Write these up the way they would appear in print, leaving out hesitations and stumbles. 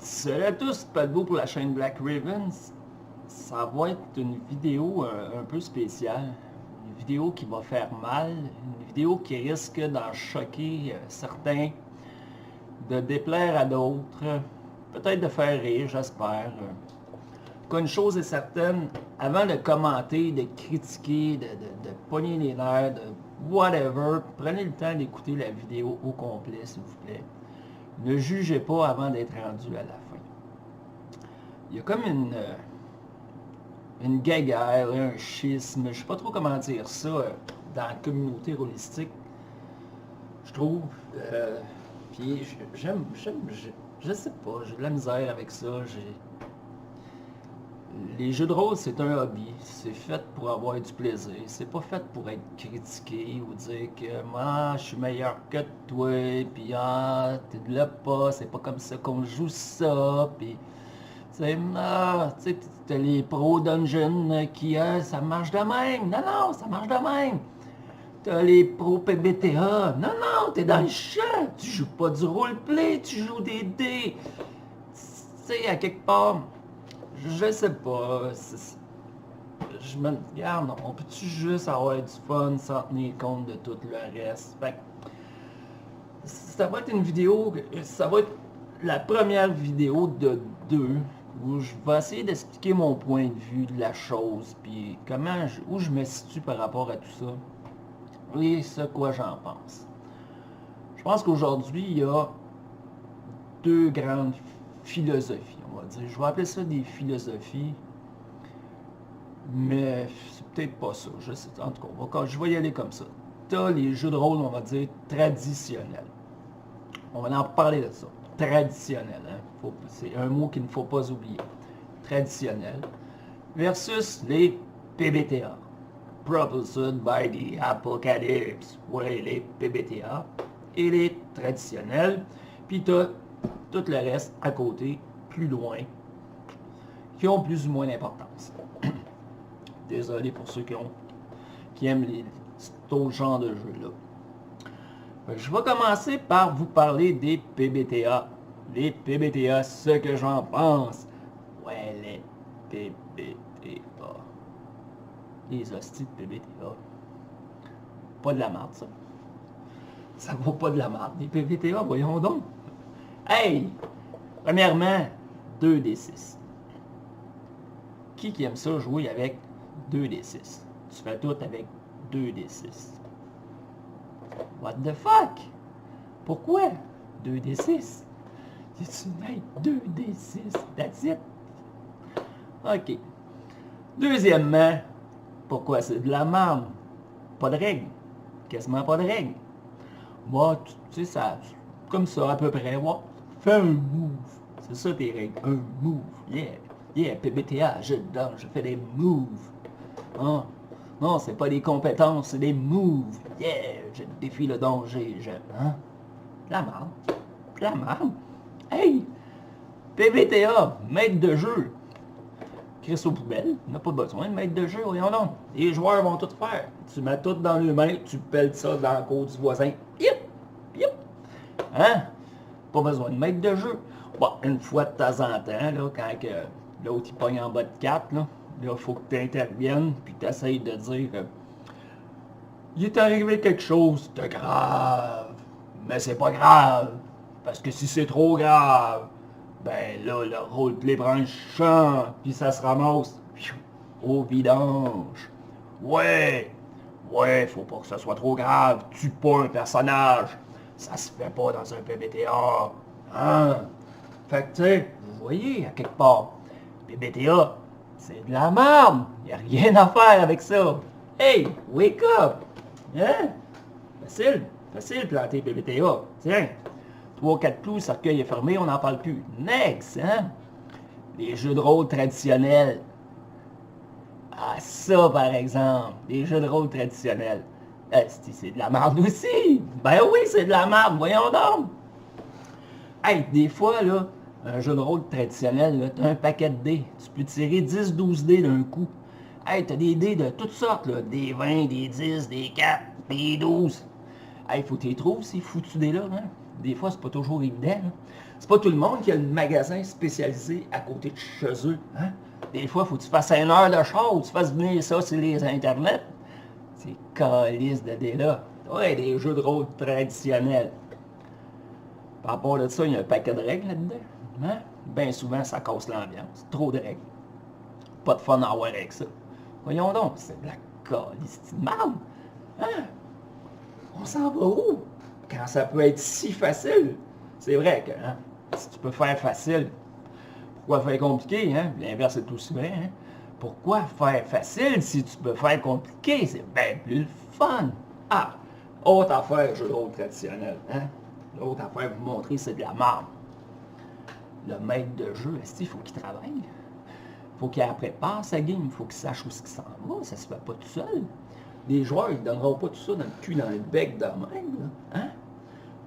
Salut à tous, pas de beau pour la chaîne Black Ravens. Ça va être une vidéo un peu spéciale. Une vidéo qui va faire mal. Une vidéo qui risque d'en choquer certains, de déplaire à d'autres, peut-être de faire rire, j'espère. En tout cas, une chose est certaine, avant de commenter, de critiquer, de pogner les nerfs, de whatever, prenez le temps d'écouter la vidéo au complet, s'il vous plaît. Ne jugez pas avant d'être rendu à la fin. Il y a comme une guéguerre, un schisme, je sais pas trop comment dire ça, dans la communauté holistique, je trouve. Puis je sais pas, j'ai de la misère avec ça. Les jeux de rôle, c'est un hobby. C'est fait pour avoir du plaisir. C'est pas fait pour être critiqué ou dire que moi, je suis meilleur que toi, puis t'es de là pas, c'est pas comme ça qu'on joue ça, puis tu sais, t'as les pros dungeon qui, ça marche de même. Non, non, ça marche de même. T'as les pros PBTA. Non, non, t'es dans le champ. Tu joues pas du roleplay, tu joues des dés. Tu sais, à quelque part, je sais pas. Je me regarde, on peut-tu juste avoir du fun sans tenir compte de tout le reste? Fait que, ça va être une vidéo, ça va être la première vidéo de deux où je vais essayer d'expliquer mon point de vue de la chose, puis où je me situe par rapport à tout ça, et ce quoi j'en pense. Je pense qu'aujourd'hui, il y a deux grandes philosophies, on va dire. Je vais appeler ça des philosophies, mais c'est peut-être pas ça. En tout cas, je vais y aller comme ça. T'as les jeux de rôle, on va dire, traditionnels. On va en parler de ça. Traditionnel, hein? C'est un mot qu'il ne faut pas oublier. Traditionnel. Versus les PBTA. Proposed by the Apocalypse. Ouais, les PBTA. Et les traditionnels. Puis tu as tout le reste à côté, plus loin, qui ont plus ou moins d'importance. Désolé pour ceux qui aiment ce genre de jeu-là. Je vais commencer par vous parler des PBTA. Les PBTA, ce que j'en pense. Ouais, les PBTA. Les hosties de PBTA. Pas de la merde, ça. Ça vaut pas de la merde. Les PBTA, voyons donc. Hey! Premièrement, 2d6. Qui aime ça jouer avec 2d6? Tu fais tout avec 2d6. What the fuck? Pourquoi 2d6? C'est une mec 2d6. That's it. Ok. Deuxièmement, pourquoi c'est de la merde? Pas de règles. Quasiment pas de règles. Moi, tu sais, ça, comme ça à peu près. Ouais. Fais un move. C'est ça tes règles. Un move. Yeah. Yeah, PBTA, je donne, je fais des moves. Hein? Non, c'est pas des compétences, c'est des moves. Yeah, je défie le danger, hein? La merde. La merde. Hey! PBTA, maître de jeu. Chris aux poubelles, on n'a pas besoin de maître de jeu, voyons donc. Les joueurs vont tout faire. Tu mets tout dans les mains, tu pelles ça dans la cour du voisin. Yip! Yip! Hein? Pas besoin de maître de jeu. Bon, une fois de temps en temps, là, quand l'autre il pogne en bas de 4, là, il faut que tu interviennes, puis tu essayes de dire il est arrivé quelque chose de grave, mais c'est pas grave, parce que si c'est trop grave, ben là, le roleplay prend un champ, puis ça se ramasse au vidange. Ouais, faut pas que ça soit trop grave, tue pas un personnage, ça se fait pas dans un PBTA, hein? Fait que tu sais, vous voyez, à quelque part, PBTA, c'est de la merde. Y a rien à faire avec ça. Hey, wake up! Hein? Facile planter PBTA. Tiens, 3-4 clous, cercueil est fermé, on n'en parle plus. Next, hein? Les jeux de rôle traditionnels. Ah, ça, par exemple, les jeux de rôle traditionnels. C'est de la merde aussi. Ben oui, c'est de la merde, voyons donc. Hey, des fois, là, un jeu de rôle traditionnel, tu as un paquet de dés. Tu peux tirer 10-12 dés d'un coup. Hey, tu as des dés de toutes sortes, là. Des 20, des 10, des 4, des 12. Hey, faut que tu les trouves, ces foutus dés-là. Hein? Des fois, c'est pas toujours évident. Hein? C'est pas tout le monde qui a le magasin spécialisé à côté de chez eux. Hein? Des fois, il faut que tu fasses 1 heure de char ou tu fasses venir ça sur les internets. C'est calice de délai. Ouais, des jeux de rôle traditionnels. Par rapport à ça, il y a un paquet de règles là-dedans. Hein? Bien souvent, ça casse l'ambiance. Trop de règles. Pas de fun à avoir avec ça. Voyons donc, c'est de la calice de merde. Hein? On s'en va où? Quand ça peut être si facile. C'est vrai que, hein, si tu peux faire facile, pourquoi faire compliqué? Hein? L'inverse est aussi vrai. Hein? Pourquoi faire facile si tu peux faire compliqué? C'est bien plus le fun. Ah, autre affaire, jeu de rôle traditionnel. Hein? L'autre affaire, vous montrer, c'est de la merde. Le maître de jeu, il faut qu'il travaille. Il faut qu'il prépare sa game. Il faut qu'il sache où il s'en va. Ça se fait pas tout seul. Les joueurs, ils ne donneront pas tout ça dans le cul, dans le bec de même. Là. Hein?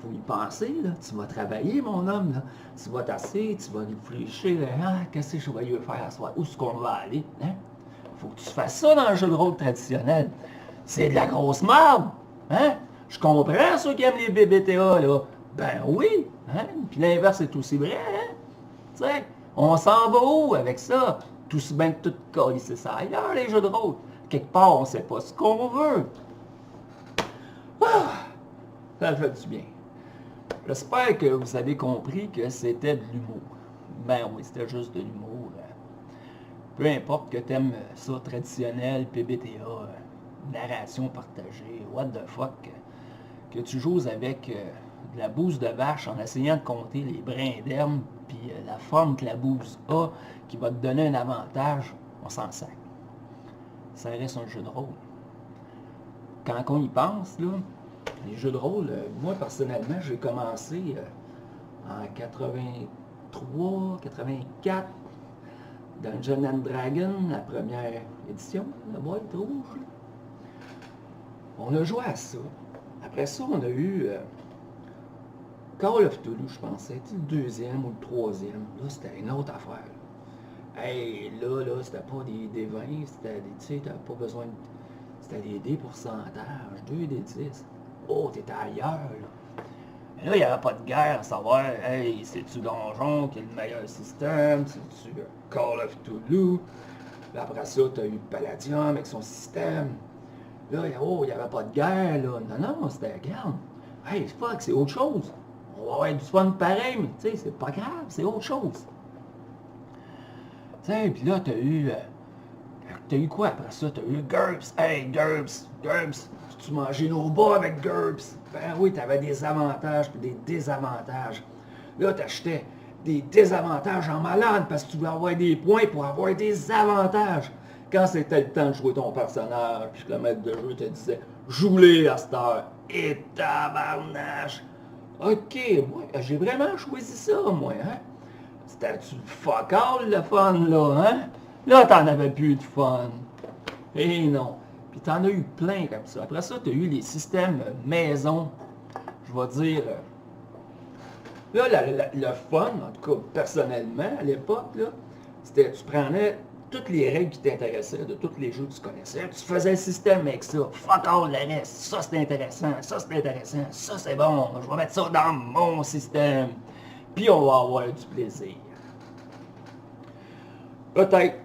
Faut y penser, là. Tu vas travailler, mon homme, là. Tu vas t'asseoir, tu vas réfléchir, là. Ah, qu'est-ce que je vais faire à soir? Où est-ce qu'on va aller? Hein? Faut que tu fasses ça dans le jeu de rôle traditionnel. C'est de la grosse merde! Hein? Je comprends ceux qui aiment les BBTA, là. Ben oui! Hein? Puis l'inverse est aussi vrai, hein? Tu sais, on s'en va où avec ça? Tout si bien que tout coller, c'est ça ailleurs, les jeux de rôle. Quelque part, on ne sait pas ce qu'on veut. Ah, ça fait du bien. J'espère que vous avez compris que c'était de l'humour. Ben oui, c'était juste de l'humour. Peu importe que tu aimes ça, traditionnel, PBTA, narration partagée, what the fuck, que tu joues avec de la bouse de vache en essayant de compter les brins d'herbe, puis la forme que la bouse a, qui va te donner un avantage, on s'en sac. Ça reste un jeu de rôle. Quand on y pense, là, les jeux de rôle, moi personnellement, j'ai commencé en 83, 84, Dungeons and Dragons, la première édition, la boîte rouge. On a joué à ça. Après ça, on a eu Call of Cthulhu, je pense. C'était le deuxième ou le troisième. Là, c'était une autre affaire. Hey, là, c'était pas des 20, c'était des, tu sais, t'avais pas besoin de... C'était des dés pourcentage, 2 des 10. Oh, t'étais ailleurs, là. Et là, il n'y avait pas de guerre à savoir, hey, c'est-tu Donjon qui est le meilleur système, c'est-tu Call of Cthulhu. Là, après ça, t'as eu Palladium avec son système. Là, oh, il n'y avait pas de guerre, là. Non, c'était, regarde. Hey, fuck, c'est autre chose. On va avoir du fun pareil, mais tu sais, c'est pas grave, c'est autre chose. Tu sais, puis là, t'as eu quoi après ça? T'as eu GURPS. Hey, GURPS. Tu mangeais nos bas avec GURPS. Ben oui, t'avais des avantages puis des désavantages. Là, t'achetais des désavantages en malade parce que tu voulais avoir des points pour avoir des avantages. Quand c'était le temps de jouer ton personnage, puis que le maître de jeu te disait « Joue-les à cette heure. » Et tabarnache! OK, moi, j'ai vraiment choisi ça, moi, hein? C'était-tu fuck all le fun, là, hein? Là, t'en avais plus de fun. Et non. Puis t'en as eu plein comme ça. Après ça, t'as eu les systèmes maison. Je vais dire... Là, le fun, en tout cas, personnellement, à l'époque, là, c'était tu prenais toutes les règles qui t'intéressaient, de tous les jeux que tu connaissais, tu faisais le système avec ça. Fuck all le reste. Ça, c'est intéressant. Ça, c'est intéressant. Ça, c'est bon. Je vais mettre ça dans mon système. Puis on va avoir du plaisir. Peut-être,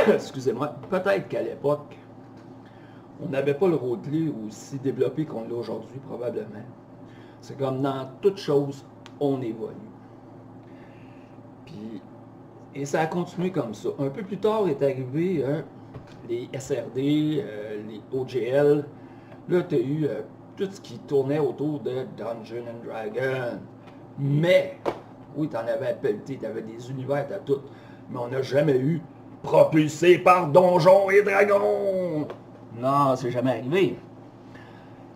excusez-moi, peut-être qu'à l'époque, on n'avait pas le roleplay aussi développé qu'on l'a aujourd'hui, probablement. C'est comme dans toute chose, on évolue. Puis, et ça a continué comme ça. Un peu plus tard est arrivé les SRD, les OGL. Là, tu as eu tout ce qui tournait autour de Dungeons and Dragons. Mais, oui, tu en avais pelleté, tu avais des univers, t'as tout. Mais on n'a jamais eu propulsé par Donjons et Dragons. Non, c'est jamais arrivé.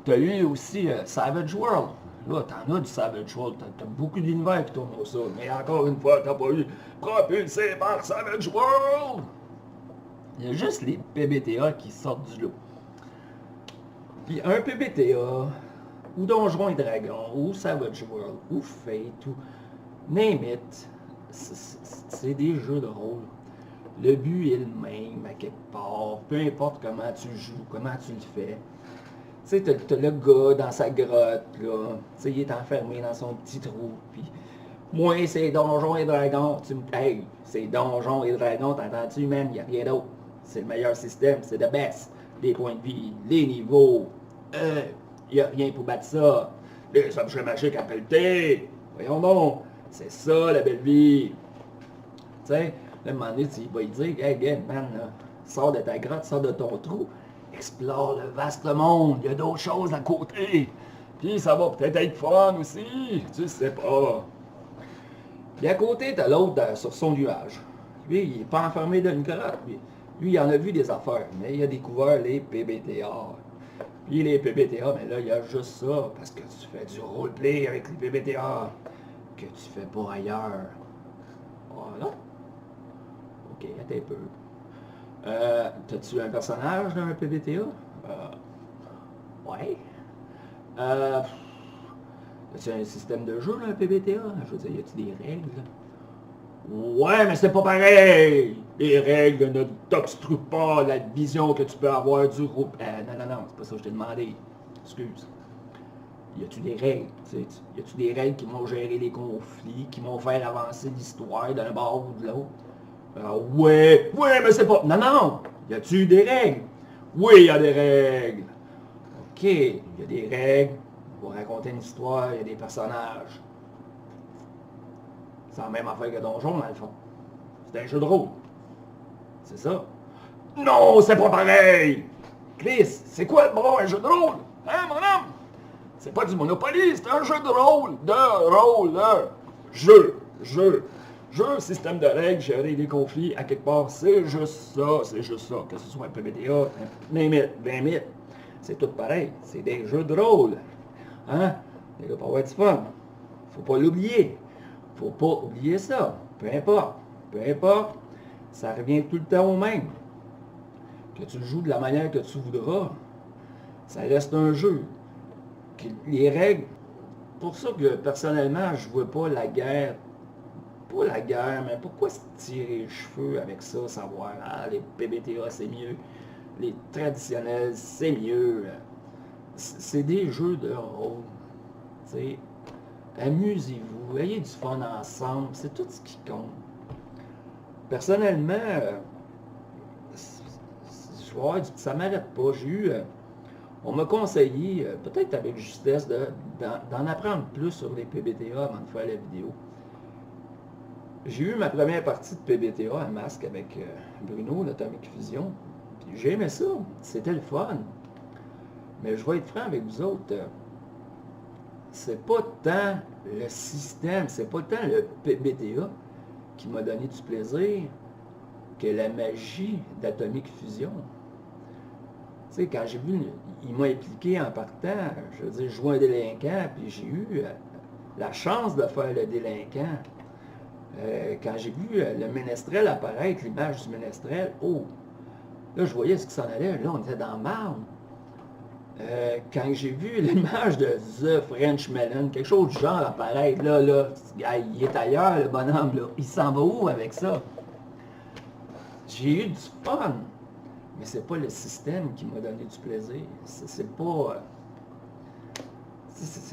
Tu as eu aussi Savage World. Là, t'en as du Savage World. T'as beaucoup d'univers qui tournent au ça. Mais encore une fois, t'as pas eu propulsé par Savage World. Il y a juste les PBTA qui sortent du lot. Puis un PBTA, ou Donjons et Dragons, ou Savage World, ou Fate, ou name it, c'est des jeux de rôle. Le but est le même à quelque part, peu importe comment tu joues, comment tu le fais. Tu sais, t'as le gars dans sa grotte, là, tu sais, il est enfermé dans son petit trou, puis Moi, c'est Donjons et Dragons. Hey, c'est Donjons et Dragons, t'entends-tu, man? Il n'y a rien d'autre. C'est le meilleur système, c'est the best. Les points de vie, les niveaux. Il n'y a rien pour battre ça. Les objets magiques à pelleter. Voyons donc. C'est ça, la belle vie. Tu sais, là, à un moment donné, tu vas lui dire, hey, gars, man, là, sors de ta grotte, sors de ton trou. Explore le vaste monde. Il y a d'autres choses à côté. Puis ça va peut-être être fun aussi. Tu sais pas. Puis à côté, t'as l'autre sur son nuage. Lui, il n'est pas enfermé dans une grotte. Lui, il en a vu des affaires, mais il a découvert les PBTA. Puis les PBTA, mais là, il y a juste ça, parce que tu fais du roleplay avec les PBTA, que tu fais pas ailleurs. Voilà. Ok, attends un peu. T'as-tu un personnage dans un PBTA? Ouais. As-tu un système de jeu, là, un PBTA? Je veux dire, y a-tu des règles? Ouais, mais c'est pas pareil! Les règles ne t'obstruent pas la vision que tu peux avoir du groupe. Non, c'est pas ça que je t'ai demandé. Excuse. Y a-tu des règles? Y a-tu des règles qui vont gérer les conflits, qui vont faire avancer l'histoire d'un bord ou de l'autre? Ouais, mais c'est pas... Non! Y a-tu des règles? Oui, y a des règles. Ok, y a des règles. Pour raconter une histoire, il y a des personnages. C'est la même affaire que Donjon, dans le fond. C'est un jeu de rôle. C'est ça. Non, c'est pas pareil! Chris, c'est quoi de bon un jeu de rôle? Hein, mon homme? C'est pas du Monopoly, c'est un jeu de rôle. Jeu, système de règles, gérer des conflits, à quelque part, c'est juste ça. Que ce soit un PBTA, un 20 000, c'est tout pareil. C'est des jeux de rôle. Hein? Il va pas avoir du fun. Faut pas l'oublier. Faut pas oublier ça. Peu importe, ça revient tout le temps au même. Que tu le joues de la manière que tu voudras, ça reste un jeu. Les règles, pour ça que personnellement, je vois pas la guerre. Pas la guerre, mais pourquoi se tirer les cheveux avec ça, savoir, les PBTA c'est mieux, les traditionnels c'est mieux. C'est des jeux de rôle. T'sais, amusez-vous, ayez du fun ensemble, c'est tout ce qui compte. Personnellement, ça m'arrête pas. On m'a conseillé, peut-être avec justesse, d'en apprendre plus sur les PBTA avant de faire la vidéo. J'ai eu ma première partie de PBTA à masque avec Bruno, l'Atomic Fusion. Puis j'ai aimé ça, c'était le fun. Mais je vais être franc avec vous autres, c'est pas tant le système, c'est pas tant le PBTA qui m'a donné du plaisir que la magie d'Atomic Fusion. Tu sais, quand j'ai vu, il m'a impliqué en partant, je veux dire, je jouais un délinquant, puis j'ai eu la chance de faire le délinquant. Quand j'ai vu le ménestrel apparaître, l'image du ménestrel, là, je voyais ce qui s'en allait, là, on était dans le marbre. Quand j'ai vu l'image de The French Melon, quelque chose du genre apparaître, là, il est ailleurs, le bonhomme, là. Il s'en va où avec ça? J'ai eu du fun, mais c'est pas le système qui m'a donné du plaisir. C'est pas...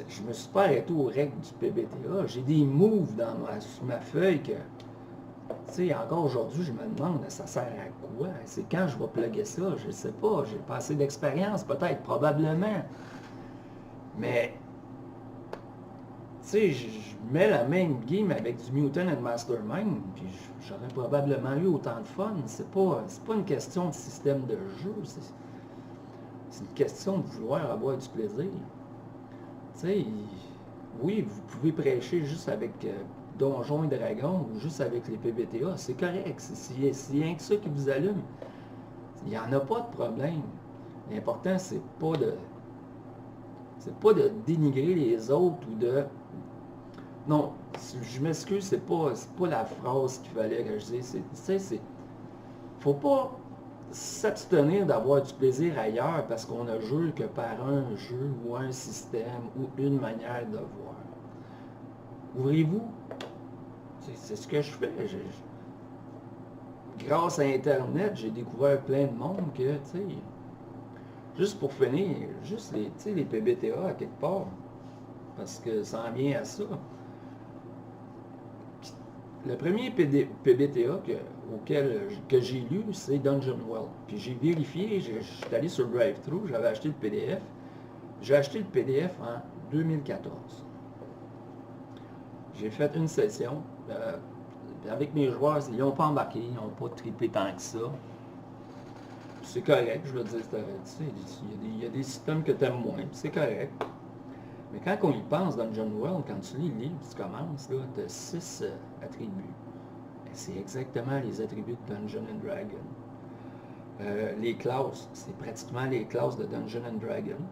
je me suis pas arrêté aux règles du PBTA. J'ai des moves sur ma feuille que... Tu sais, encore aujourd'hui, je me demande, ça sert à quoi? C'est quand je vais plugger ça? Je ne sais pas. J'ai pas assez d'expérience, peut-être, probablement. Mais, tu sais, je mets la même game avec du Mutant and Mastermind, puis j'aurais probablement eu autant de fun. C'est pas une question de système de jeu, c'est une question de vouloir avoir du plaisir. Tu sais, oui, vous pouvez prêcher juste avec... Donjons et Dragons ou juste avec les PBTA, c'est correct. C'est rien que ça qui vous allume. Il n'y en a pas de problème. L'important, c'est pas de dénigrer les autres ou de... Non, je m'excuse, c'est pas la phrase qu'il fallait que je dise. Faut pas s'abstenir d'avoir du plaisir ailleurs parce qu'on ne joue que par un jeu ou un système ou une manière de voir. Ouvrez-vous. C'est ce que je fais. Grâce à Internet, j'ai découvert plein de monde que, tu sais, juste pour finir, juste les PBTA à quelque part, parce que ça en vient à ça. Le premier PBTA que j'ai lu, c'est Dungeon World. Puis j'ai vérifié, je suis allé sur Drive-Thru, j'avais acheté le PDF. J'ai acheté le PDF en 2014. J'ai fait une session. Avec mes joueurs, ils n'ont pas embarqué, ils n'ont pas trippé tant que ça. C'est correct, je veux dire, il y a des systèmes que tu aimes moins, c'est correct. Mais quand on y pense, Dungeon World, quand tu lis le livre, tu commences, tu as 6 attributs. C'est exactement les attributs de Dungeon and Dragon. Les classes, c'est pratiquement les classes de Dungeon and Dragon.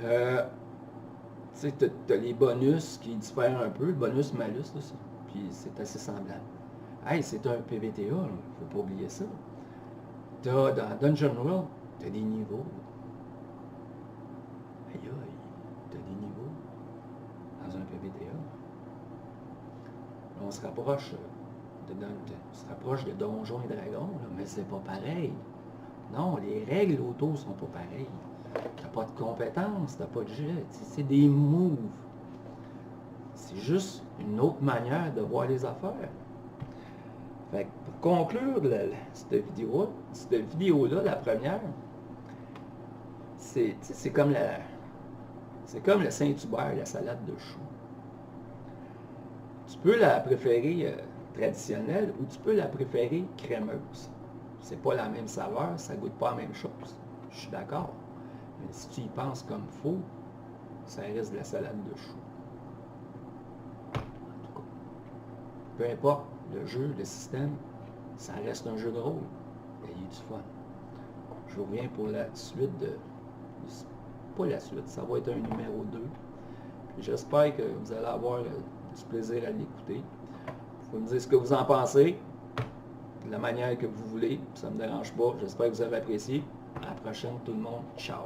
Tu as les bonus qui diffèrent un peu, le bonus-malus, puis c'est assez semblable. Hey, c'est un PBTA, il ne faut pas oublier ça. Dans Dungeon World, tu as des niveaux. Aïe aïe, tu as des niveaux dans un PBTA. On se rapproche de Donjons et Dragons, là, mais c'est pas pareil. Non, les règles autour sont pas pareilles. T'as pas de compétences, t'as pas de jet, c'est des moves. C'est juste une autre manière de voir les affaires. Fait que pour conclure cette vidéo-là, la première, c'est comme le Saint-Hubert, la salade de choux. Tu peux la préférer traditionnelle ou tu peux la préférer crémeuse. C'est pas la même saveur, ça goûte pas la même chose. Je suis d'accord. Mais si tu y penses comme faux, ça reste de la salade de choux. En tout cas, peu importe le jeu, le système, ça reste un jeu de rôle. Ayez du fun. Je reviens pour la suite pas la suite, ça va être un numéro 2. J'espère que vous allez avoir du plaisir à l'écouter. Vous pouvez me dire ce que vous en pensez, de la manière que vous voulez, ça ne me dérange pas. J'espère que vous avez apprécié. À la prochaine tout le monde. Ciao!